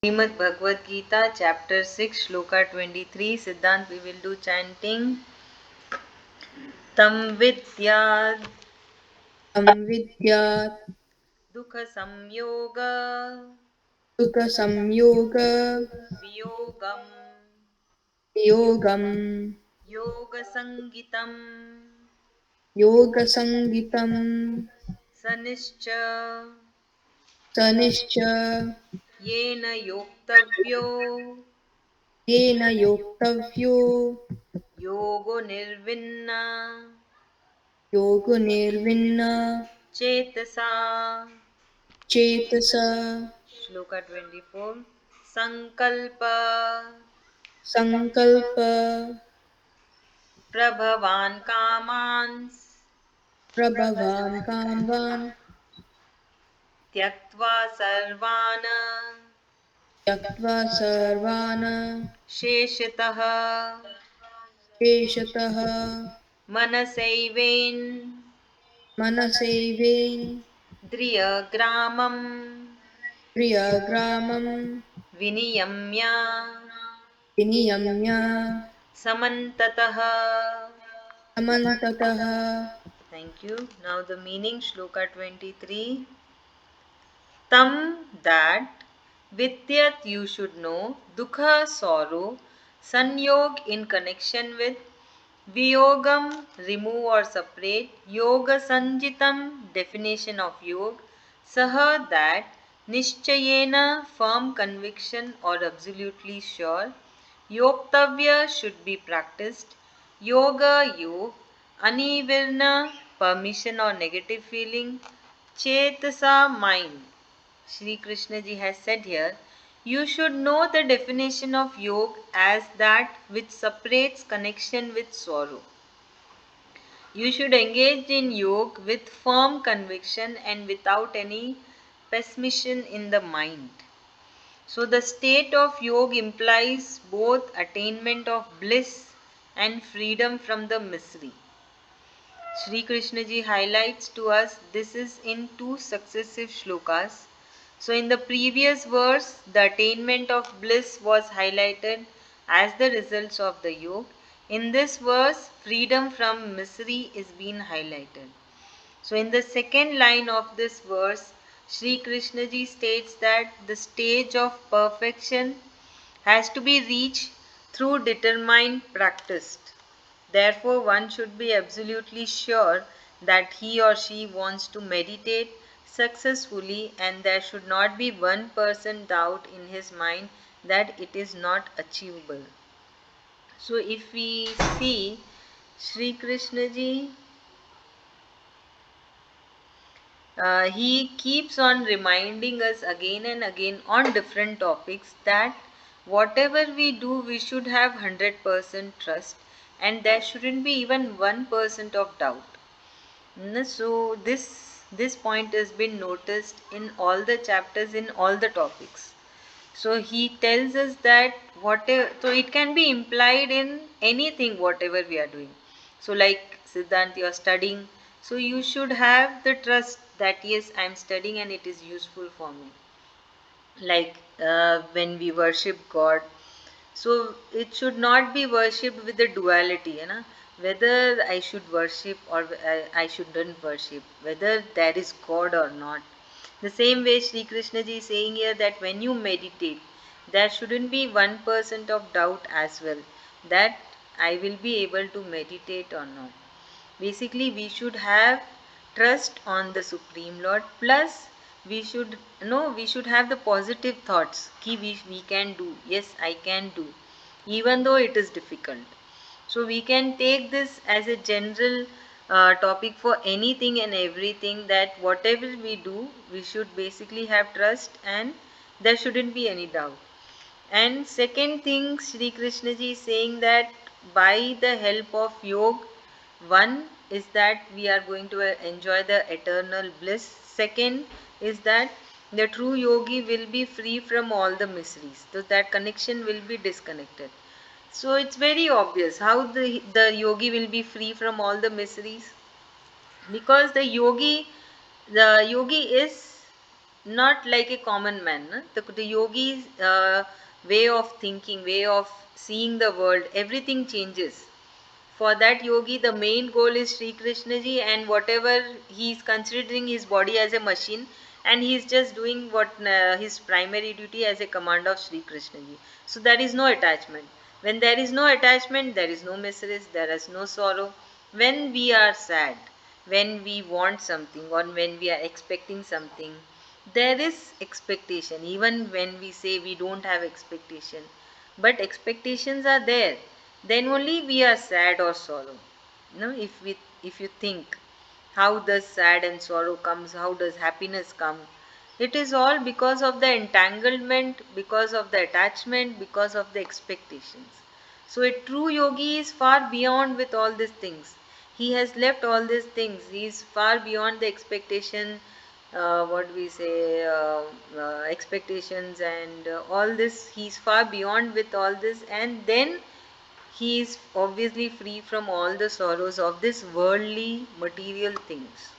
Srimad Bhagwad Gita, Chapter-6, Sloka 23. Siddhant, we will do chanting. Tam vidyat संविद्यात् dukha samyoga सुखसंयोग viyogam वियोगम् yoga sangitam योगसङ्गितम् sanischa सनिश्च yena yoktavyo yen योक्तव्यो yogo nirvinna योगनिर्विण्ण chetasa. चेतसा Shloka 24. Sankalpa सङ्कल्प प्रभवान् कामांस् प्रभवान् कामान् त्यक्त्वा सर्वान् त्यक्त्वा सर्वान् शेषतः शेषतः मनसैवेन्द्रियग्रामं मनसैवेन्द्रियग्रामं विनियम्य विनियम्य समन्ततः. समन्ततः. Thank you. Now the meaning, Shloka 23. Tam, that, Vidyat, you should know, Dukha, sorrow, Sanyog, in connection with, Viyogam, remove or separate, Yoga Sanjitam, definition of Yog, Saha, that, Nishchayena, firm conviction or absolutely sure, Yoktavya, should be practiced, Yoga, Yog, Anivirna, permission or negative feeling, Chetasa, mind. Sri Krishna ji has said here, you should know the definition of yoga as that which separates connection with sorrow. You should engage in yoga with firm conviction and without any pessimism in the mind. So the state of yoga implies both attainment of bliss and freedom from the misery. Sri Krishna ji highlights to us this is in two successive shlokas. So, in the previous verse, the attainment of bliss was highlighted as the results of the yoga. In this verse, freedom from misery is being highlighted. So, in the second line of this verse, Sri Krishna ji states that the stage of perfection has to be reached through determined practice. Therefore, one should be absolutely sure that he or she wants to meditate successfully, and there should not be 1% doubt in his mind that it is not achievable. So, if we see Sri Krishna ji, he keeps on reminding us again and again on different topics that whatever we do, we should have 100% trust, and there shouldn't be even 1% of doubt. So this point has been noticed in all the chapters, in all the topics. So he tells us that whatever, so it can be implied in anything whatever we are doing. So like Siddhant, you are studying, so you should have the trust that yes, I am studying and it is useful for me. Like when we worship God, so it should not be worshipped with the duality, whether I should worship or I shouldn't worship, whether there is God or not. The same way Sri Krishna ji is saying here that when you meditate, there shouldn't be 1% of doubt as well that I will be able to meditate or not. Basically, we should have trust on the Supreme Lord, plus we should have the positive thoughts ki we can do, yes I can do, even though it is difficult. So we can take this as a general topic for anything and everything, that whatever we do, we should basically have trust and there shouldn't be any doubt. And second thing, Sri Krishna ji is saying that by the help of yoga, one is that we are going to enjoy the eternal bliss. Second is that the true yogi will be free from all the miseries. So that connection will be disconnected. So it's very obvious how the yogi will be free from all the miseries, because the yogi is not like a common man. Na? The yogi's way of thinking, way of seeing the world, everything changes. For that yogi, the main goal is Sri Krishna ji, and whatever he is considering his body as a machine, and he is just doing what his primary duty as a command of Sri Krishna ji. So there is no attachment. When there is no attachment, there is no misery, there is no sorrow. When we are sad, when we want something, or when we are expecting something, there is expectation. Even when we say we don't have expectation, but expectations are there, then only we are sad or sorrow. No, if you think, how does sad and sorrow comes, how does happiness come? It is all because of the entanglement, because of the attachment, because of the expectations. So a true yogi is far beyond with all these things. He has left all these things. He is far beyond the expectation, what we say, expectations and all this. He is far beyond with all this, and then he is obviously free from all the sorrows of this worldly material things.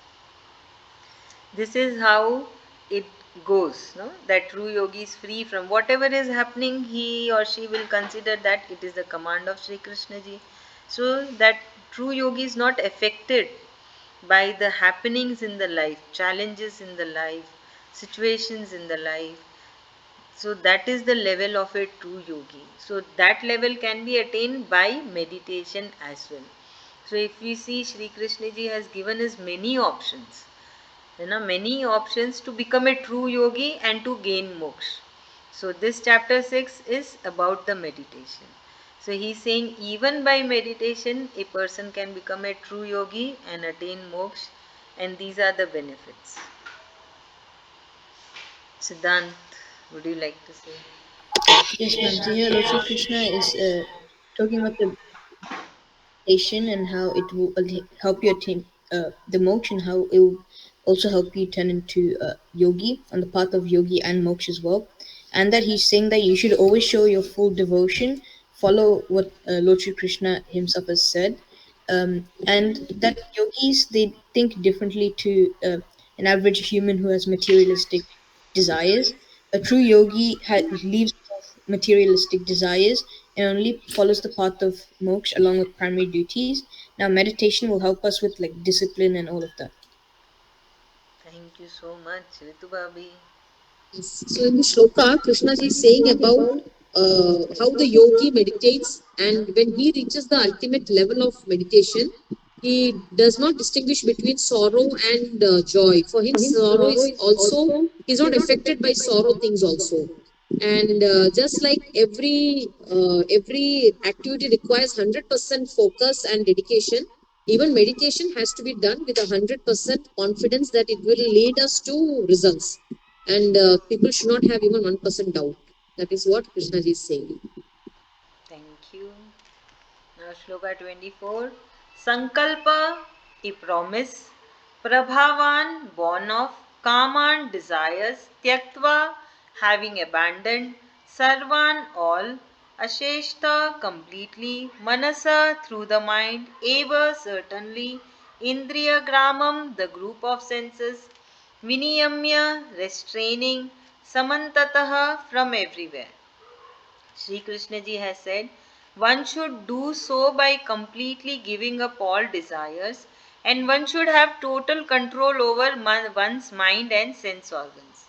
This is how it goes, no, that true yogi is free from whatever is happening. He or she will consider that it is the command of Sri Krishna ji. So that true yogi is not affected by the happenings in the life, challenges in the life, situations in the life. So that is the level of a true yogi. So that level can be attained by meditation as well. So if we see, Sri Krishna ji has given us many options, many options to become a true yogi and to gain moksha. So this chapter 6 is about the meditation. So he is saying even by meditation a person can become a true yogi and attain moksha, and these are the benefits. Siddhant, would you like to say? Yes, ma'am. So here, Lord Shri Krishna is talking about the meditation and how it will help you attain the moksha, and how it will also help you turn into yogi on the path of yogi and moksha as well. And that he's saying that you should always show your full devotion, follow what Lord Shri Krishna himself has said, and that yogis, they think differently to an average human who has materialistic desires. A true yogi leaves off materialistic desires and only follows the path of moksha along with primary duties. Now, meditation will help us with like discipline and all of that. Thank you so much, Ritu Babi. Yes. So in the shloka, Krishna ji is saying about how the yogi meditates, and when he reaches the ultimate level of meditation, he does not distinguish between sorrow and joy. For him, sorrow is also, he's not affected by sorrow things also. And just like every activity requires 100% focus and dedication, even meditation has to be done with 100% confidence that it will lead us to results, and people should not have even 1% doubt. That is what Krishna ji is saying. Thank you. Now, Shloka 24. Sankalpa, a promise, Prabhavan, born of Kaman desires, Tyaktva, having abandoned, Sarvan, all, Asheshta, completely, Manasa, through the mind, Eva, certainly, Indriya Gramam, the group of senses, Viniyamya, restraining, Samantataha, from everywhere. Sri Krishna ji has said, one should do so by completely giving up all desires, and one should have total control over one's mind and sense organs.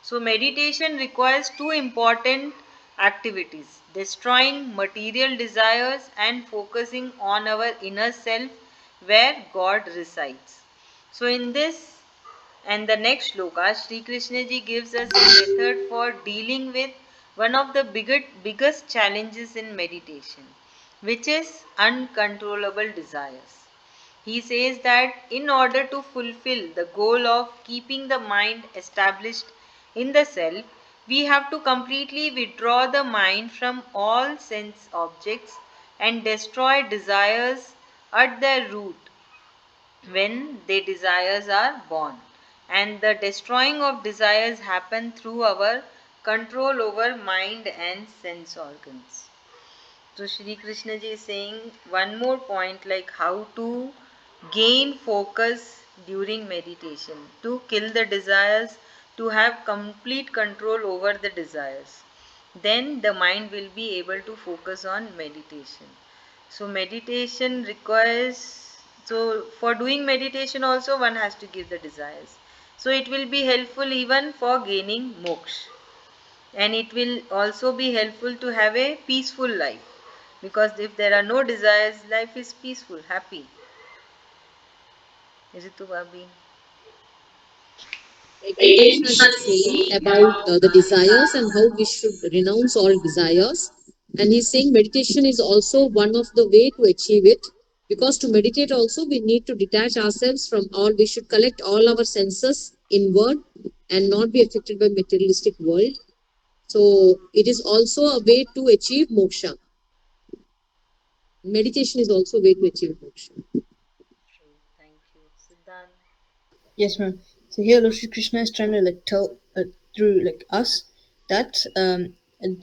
So, meditation requires two important activities: destroying material desires and focusing on our inner self where God resides. So, in this and the next shloka, Sri Krishna ji gives us a method for dealing with one of the biggest challenges in meditation, which is uncontrollable desires. He says that in order to fulfill the goal of keeping the mind established in the self, we have to completely withdraw the mind from all sense objects and destroy desires at their root when the desires are born. And the destroying of desires happen through our control over mind and sense organs. So Shri Krishna ji is saying one more point, like how to gain focus during meditation, to kill the desires to have complete control over the desires. Then the mind will be able to focus on meditation. So, meditation requires, so for doing meditation, also one has to give the desires. So, it will be helpful even for gaining moksha, and it will also be helpful to have a peaceful life, because if there are no desires, life is peaceful, happy. Is it to Bhabi? Again, Krishna is saying about the desires and how we should renounce all desires. And he's saying meditation is also one of the way to achieve it. Because to meditate also we need to detach ourselves from all. We should collect all our senses inward and not be affected by materialistic world. So it is also a way to achieve moksha. Meditation is also a way to achieve moksha. Thank you. Siddhant. Yes, ma'am. So here, Lord Shri Krishna is trying to like tell through like us that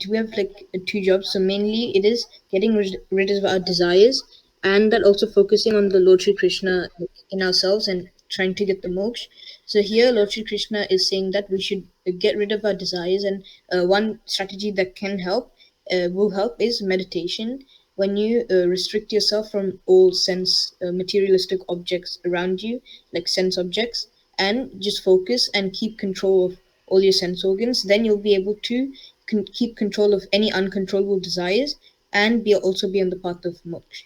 we have like two jobs. So mainly, it is getting rid of our desires, and that also focusing on the Lord Shri Krishna like, in ourselves and trying to get the moksha. So here, Lord Shri Krishna is saying that we should get rid of our desires, and one strategy that can help will help is meditation. When you restrict yourself from all sense materialistic objects around you, like sense objects, and just focus and keep control of all your sense organs, then you'll be able to keep control of any uncontrollable desires and be also be on the path of moksha.